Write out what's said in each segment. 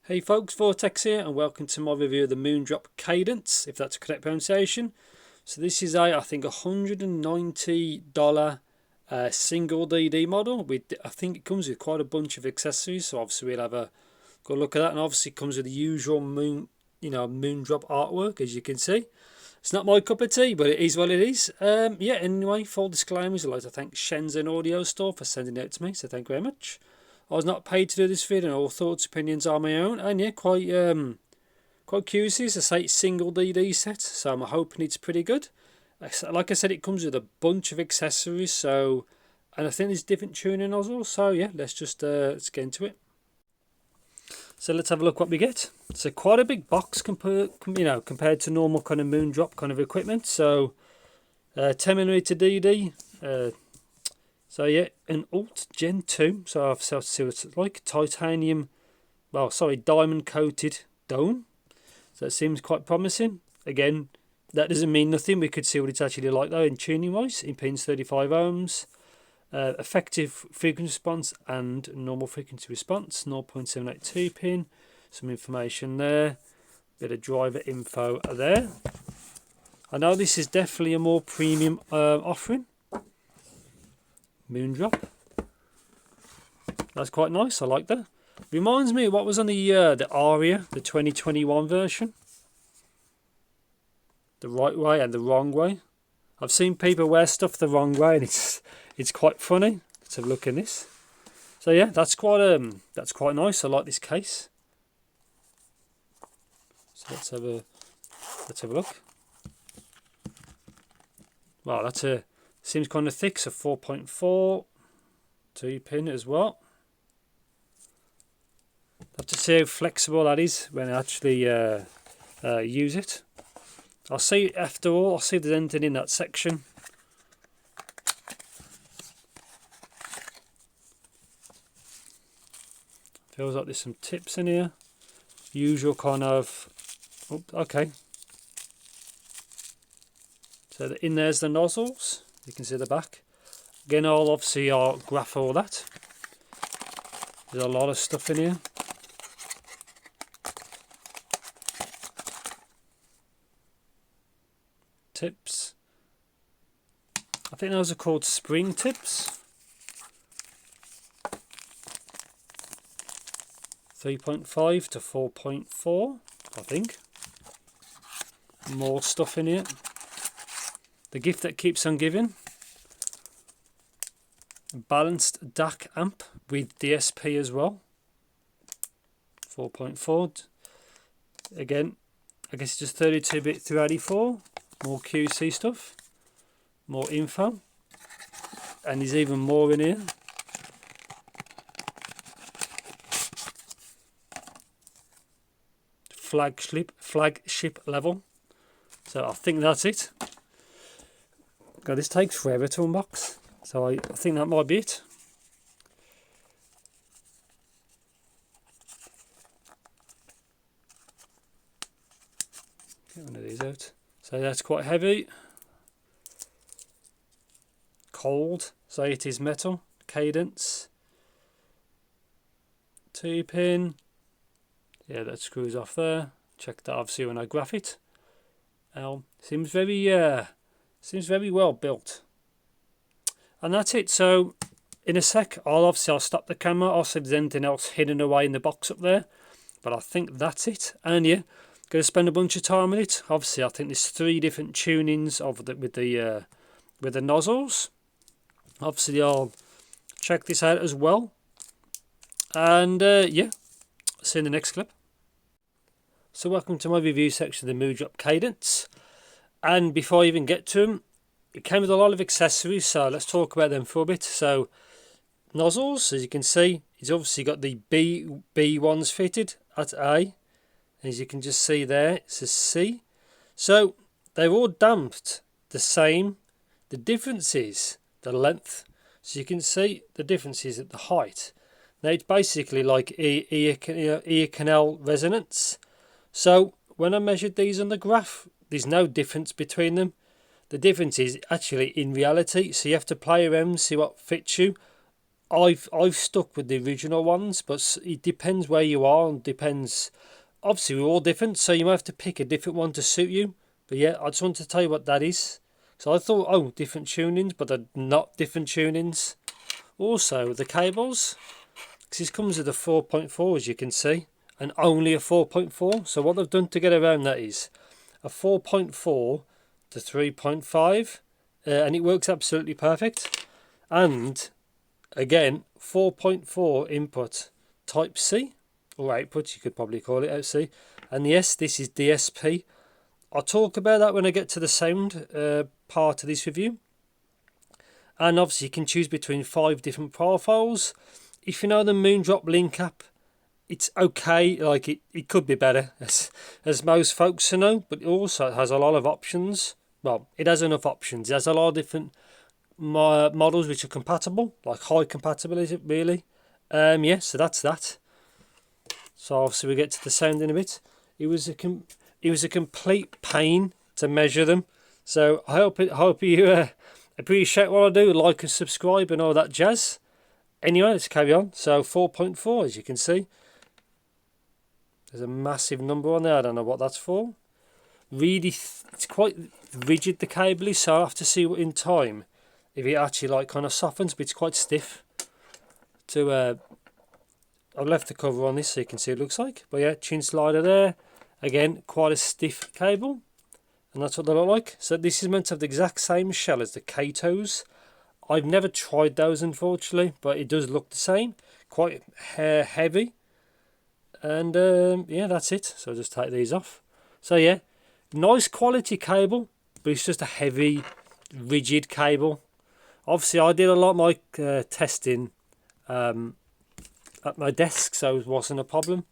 Hey folks, Vortex here and welcome to my review of the Moondrop Kadenz, if that's a correct pronunciation. So this is I think $190 single DD model. I think it comes with quite a bunch of accessories, so obviously we'll have a good look at that, and obviously it comes with the usual Moondrop artwork, as you can see. It's not my cup of tea, but it is what it is. Yeah, anyway, full disclaimers, I'd like to thank Shenzhen Audio Store for sending it out to me, so thank you very much. I was not paid to do this video, and all thoughts, opinions are my own, and yeah, quite curious. It's a single DD set, so I'm hoping it's pretty good. Like I said, it comes with a bunch of accessories, so, and I think there's different tuning nozzles. So yeah, let's let's get into it. So let's have a look what we get. It's quite a big box compared to normal kind of Moondrop kind of equipment. So 10mm DD. So yeah, an Alt Gen 2, so I'll see what it's like. Titanium, diamond coated dome. So it seems quite promising. Again, that doesn't mean nothing. We could see what it's actually like though in tuning wise. Impedance 35 ohms. Effective frequency response and normal frequency response, 0.782 pin. Some information there. Bit of driver info there. I know this is definitely a more premium offering. Moondrop. That's quite nice. I like that. Reminds me of what was on the Aria, the 2021 version. The right way and the wrong way. I've seen people wear stuff the wrong way, and it's quite funny. Let's have a look in this. So yeah, that's quite nice. I like this case. So let's have a look. Wow, seems kind of thick, so 4.4 2-pin as well. Have to see how flexible that is when I actually use it. I'll see after all. I'll see if there's anything in that section. Feels like there's some tips in here. Usual kind of. Oh, okay. So in there's the nozzles. You can see the back. Again, I'll graph all that. There's a lot of stuff in here. Tips. I think those are called spring tips. 3.5 to 4.4, I think. More stuff in here. The gift that keeps on giving. Balanced DAC amp with DSP as well. 4.4. Again, I guess it's just 32-bit through 84. More QC stuff. More info. And there's even more in here. Flagship level. So I think that's it. God, this takes forever to unbox, so I think that might be it. Get one of these out. So that's quite heavy. Cold. So it is metal. Cadence. 2-pin. Yeah, that screws off there. Check that obviously when I graph it. Seems very well built. And that's it. So in a sec, I'll stop the camera. I'll see if there's anything else hidden away in the box up there. But I think that's it. And yeah, going to spend a bunch of time with it. Obviously, I think there's 3 different tunings with the nozzles. Obviously, I'll check this out as well. And yeah, see you in the next clip. So welcome to my review section of the Moondrop Kadenz. And before I even get to them, it came with a lot of accessories, so let's talk about them for a bit. So nozzles, as you can see, it's obviously got the B ones fitted at A. As you can just see there, it says C. So they're all damped the same. The difference is the length. So you can see the difference is at the height. Now it's basically like ear canal resonance. So when I measured these on the graph, there's no difference between them. The difference is actually in reality. So you have to play around, see what fits you. I've stuck with the original ones, but it depends where you are and depends. Obviously, we're all different, so you might have to pick a different one to suit you. But yeah, I just wanted to tell you what that is. So I thought, oh, different tunings, but they're not different tunings. Also, the cables, because this comes with a 4.4, as you can see, and only a 4.4. So what they've done to get around that is a 4.4 to 3.5, and it works absolutely perfect. And again, 4.4 input type C, or output, you could probably call it OC. And yes, this is DSP. I'll talk about that when I get to the sound part of this review. And obviously you can choose between 5 different profiles. If you know the Moondrop link app, it's okay, like it could be better, as most folks know, but it also has a lot of options. Well, it has enough options. It has a lot of different models which are compatible, like high compatibility, really. Yeah, so that's that. So obviously we get to the sound in a bit. It was a complete pain to measure them. So I hope you appreciate what I do, like and subscribe and all that jazz. Anyway, let's carry on. So 4.4, as you can see, there's a massive number on there. I don't know what that's for. Really, it's quite rigid, the cable is, so I have to see what in time if it actually like kind of softens, but it's quite stiff. I've left the cover on this so you can see what it looks like. But yeah, chin slider there. Again, quite a stiff cable, and that's what they look like. So this is meant to have the exact same shell as the Catos. I've never tried those, unfortunately, but it does look the same. Quite heavy. And yeah, that's it. So I'll just take these off. So yeah, nice quality cable, but it's just a heavy, rigid cable. Obviously, I did a lot of my testing at my desk, so it wasn't a problem.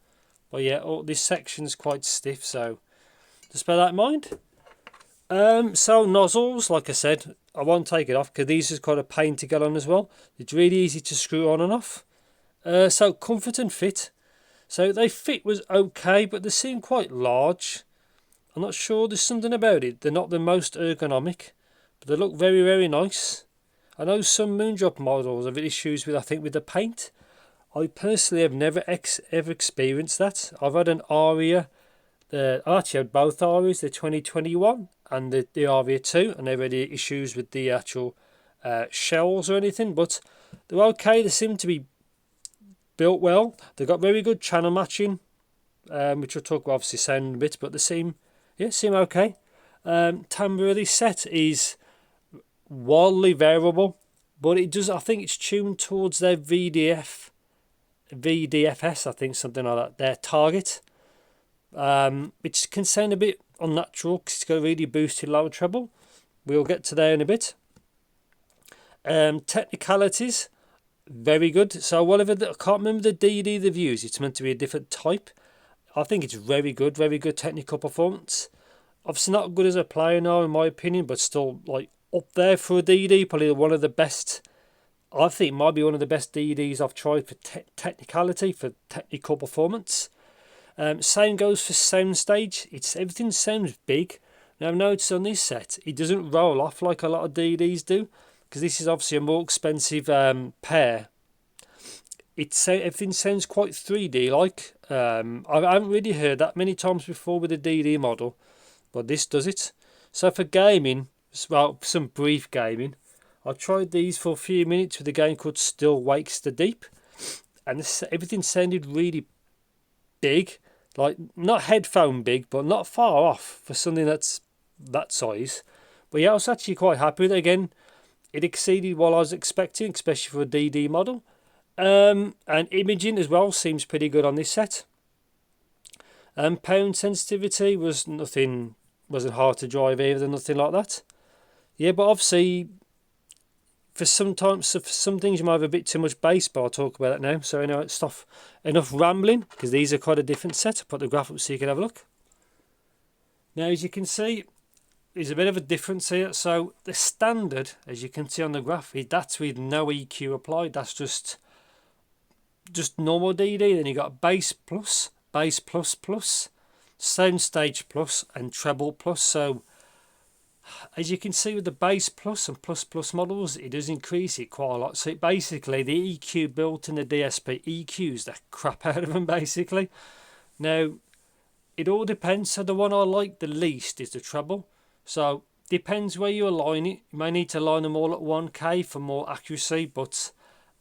But yeah, this section's quite stiff, so just bear that in mind. So nozzles, like I said, I won't take it off because these is quite a pain to get on as well. It's really easy to screw on and off. So comfort and fit. So they fit was okay, but they seem quite large. I'm not sure, there's something about it. They're not the most ergonomic, but they look very, very nice. I know some Moondrop models have issues with, I think, with the paint. I personally have never ever experienced that. I've had an Aria. I actually had both Arias, the 2021 and the Aria 2, and they've had issues with the actual shells or anything, but they're okay. They seem to be built well. They've got very good channel matching, which we'll talk about obviously sound in a bit, but they seem okay. Timbre of this set is wildly variable, but it does, I think it's tuned towards their VDFS, I think, something like that, their target, which can sound a bit unnatural because it's got a really boosted lower treble. We'll get to there in a bit. Technicalities, very good. So whatever, I can't remember the DD they've used. It's meant to be a different type. I think it's very good technical performance. Obviously not good as a player now, in my opinion, but still like up there for a DD. Probably one of the best. I think it might be one of the best DDs I've tried for technicality, for technical performance. Same goes for Soundstage. Everything sounds big. Now I've noticed on this set, it doesn't roll off like a lot of DDs do, because this is obviously a more expensive pair. Everything sounds quite 3D like. I haven't really heard that many times before with a DD model, but this does it. So for gaming, well, some brief gaming, I tried these for a few minutes with a game called Still Wakes the Deep, and everything sounded really big, like not headphone big, but not far off for something that's that size. But yeah, I was actually quite happy with it. Again, it exceeded what I was expecting, especially for a DD model. And imaging as well seems pretty good on this set. Pound sensitivity wasn't hard to drive either, nothing like that. Yeah, but obviously for some things you might have a bit too much bass, but I'll talk about that now. So anyway, enough rambling, because these are quite a different set. I'll put the graph up so you can have a look. Now, as you can see, there's a bit of a difference here. So the standard, as you can see on the graph, that's with no EQ applied. That's just normal DD. Then you got bass plus, Soundstage plus, and treble plus. So as you can see with the bass plus and plus plus models, it does increase it quite a lot. So it basically, the EQ built in the DSP EQs the crap out of them basically. Now, it all depends. So the one I like the least is the treble. So depends where you align it. You may need to align them all at 1K for more accuracy, but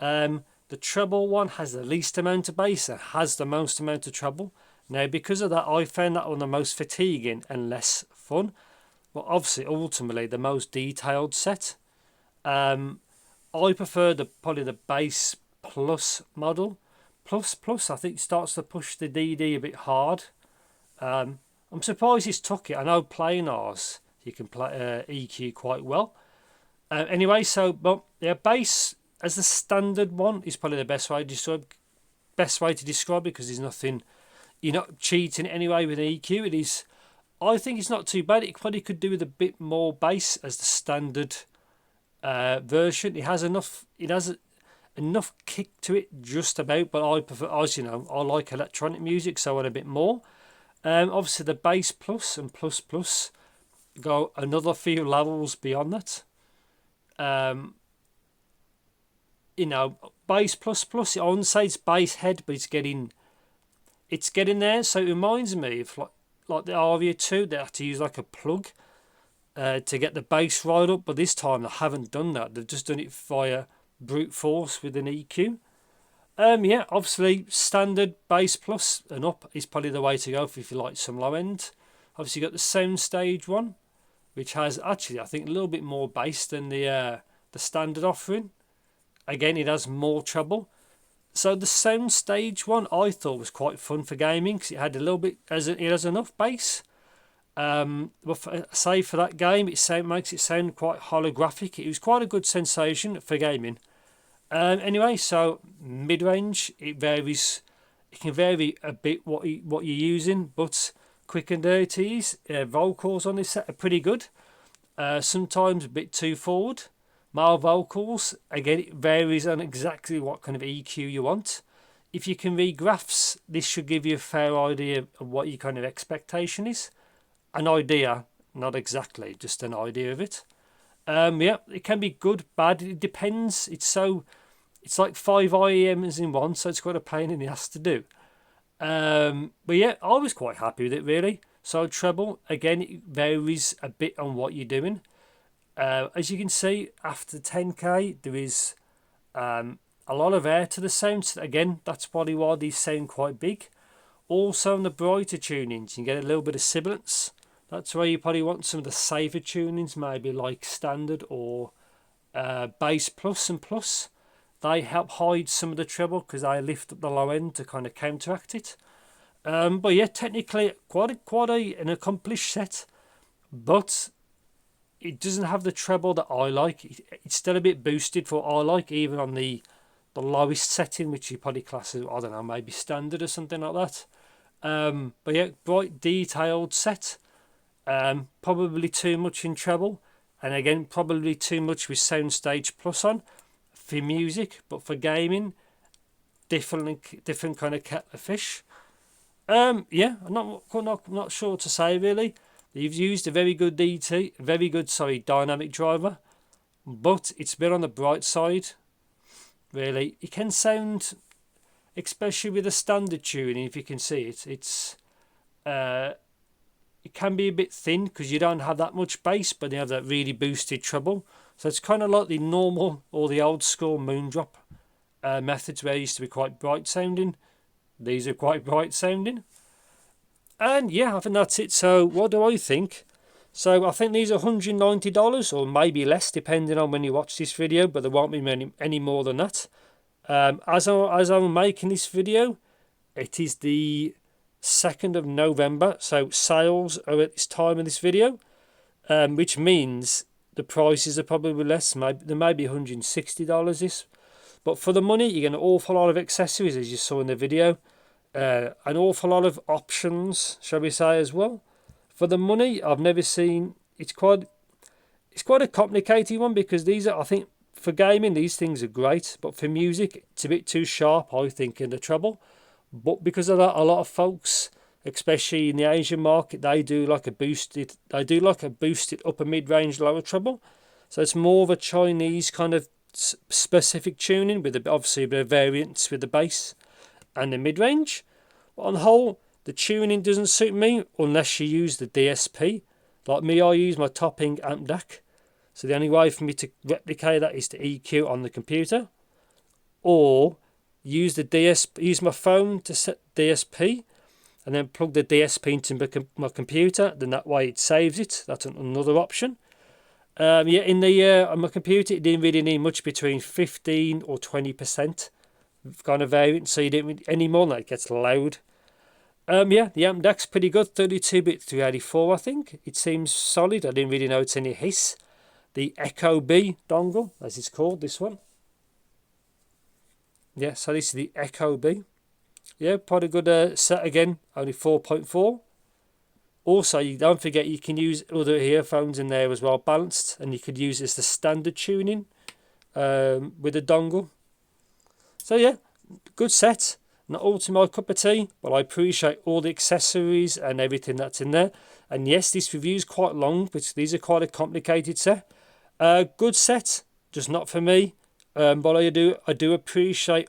the treble one has the least amount of bass and has the most amount of treble. Now, because of that, I found that one the most fatiguing and less fun. But obviously, ultimately, the most detailed set. I prefer probably the bass plus model. Plus, I think starts to push the DD a bit hard. I'm surprised he's took it. I know planars you can play EQ quite well. Anyway, so but yeah, bass as the standard one is probably the best way to describe it, because there's nothing, you're not cheating anyway with EQ. It is, I think it's not too bad. It probably could do with a bit more bass as the standard version. It has enough. It has enough kick to it, just about. But I prefer, as you know, I like electronic music, so I want a bit more. Obviously, the bass plus and plus plus go another few levels beyond that. You know, bass plus plus. I wouldn't say it's bass head, but it's getting there. So it reminds me of like the Aria 2. They have to use like a plug to get the bass right up, but this time they haven't done that. They've just done it via brute force with an EQ. Yeah, obviously standard bass plus and up is probably the way to go if you like some low end. Obviously you got the Soundstage one, which has actually I think a little bit more bass than the standard offering. Again, it has more treble. So the Soundstage one I thought was quite fun for gaming because it had a little bit, it has enough bass. But say for that game, makes it sound quite holographic. It was quite a good sensation for gaming. Anyway, so mid range, it varies. It can vary a bit what you're using, but quick and dirties vocals on this set are pretty good. Sometimes a bit too forward. Male vocals, again, it varies on exactly what kind of EQ you want. If you can read graphs, this should give you a fair idea of what your kind of expectation is. An idea, not exactly, just an idea of it. Yeah, it can be good, bad. It depends. It's like 5 IEMs in one, so it's quite a pain in the ass to do. But yeah, I was quite happy with it really. So treble, again, it varies a bit on what you're doing. As you can see, after 10K, there is a lot of air to the sound. Again, that's probably why these sound quite big. Also, on the brighter tunings, you get a little bit of sibilance. That's where you probably want some of the safer tunings, maybe like standard or bass plus and plus. They help hide some of the treble because they lift up the low end to kind of counteract it. But yeah, technically quite an accomplished set, but it doesn't have the treble that I like. It's still a bit boosted for what I like, even on the lowest setting, which you probably class as, I don't know, maybe standard or something like that. But yeah, bright detailed set. Probably too much in treble, and again probably too much with Soundstage Plus on for music, but for gaming, different kind of kettle of fish. Yeah, I'm not sure what to say really. You've used a very good dynamic driver, but it's a bit on the bright side. Really, it can sound, especially with the standard tuning, if you can see it, it can be a bit thin because you don't have that much bass, but you have that really boosted treble. So it's kind of like the normal or the old school Moondrop methods where it used to be quite bright sounding. These are quite bright sounding. And yeah, I think that's it. So what do I think? So I think these are $190 or maybe less depending on when you watch this video, but there won't be any more than that. As I'm making this video, it is the 2nd of November, so sales are at this time of this video, which means the prices are probably less. There may be $160 this, but for the money you get an awful lot of accessories, as you saw in the video, an awful lot of options, shall we say, as well. For the money, I've never seen. It's quite a complicated one because these are, I think, for gaming these things are great, but for music it's a bit too sharp, I think, in the treble. But because of that, a lot of folks, especially in the Asian market, they do like a boosted upper mid-range lower treble. So it's more of a Chinese kind of specific tuning with obviously a bit of variance with the bass and the mid-range. But on the whole, the tuning doesn't suit me unless you use the DSP. Like me, I use my topping amp DAC. So the only way for me to replicate that is to EQ on the computer, or use my phone to set DSP, and then plug the DSP into my computer. Then that way it saves it. That's another option. On my computer, it didn't really need much between 15 or 20% kind of variance, so you didn't need any more than that. It gets loud. The amp DAC's pretty good. 32-bit 384, I think. It seems solid. I didn't really notice any hiss. The Echo B dongle, as it's called, this one. Yeah, so this is the Echo B. Yeah, quite a good set again, only 4.4. Also, you don't forget you can use other earphones in there as well, balanced, and you could use it as the standard tuning with a dongle. So yeah, good set. Not all to my cup of tea, but I appreciate all the accessories and everything that's in there. And yes, this review is quite long, but these are quite a complicated set. Good set, just not for me. But I do appreciate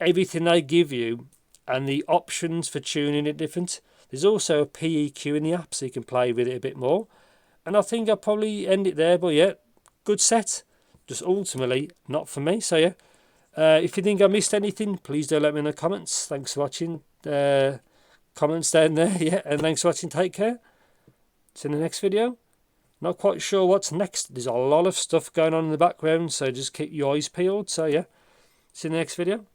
everything they give you and the options for tuning it different. There's also a PEQ in the app, so you can play with it a bit more. And I think I'll probably end it there. But yeah, good set, just ultimately not for me. So yeah. If you think I missed anything, please do let me in the comments. Thanks for watching. Comments down there, yeah, and thanks for watching. Take care. See you in the next video. Not quite sure what's next. There's a lot of stuff going on in the background, so just keep your eyes peeled. So yeah, see you in the next video.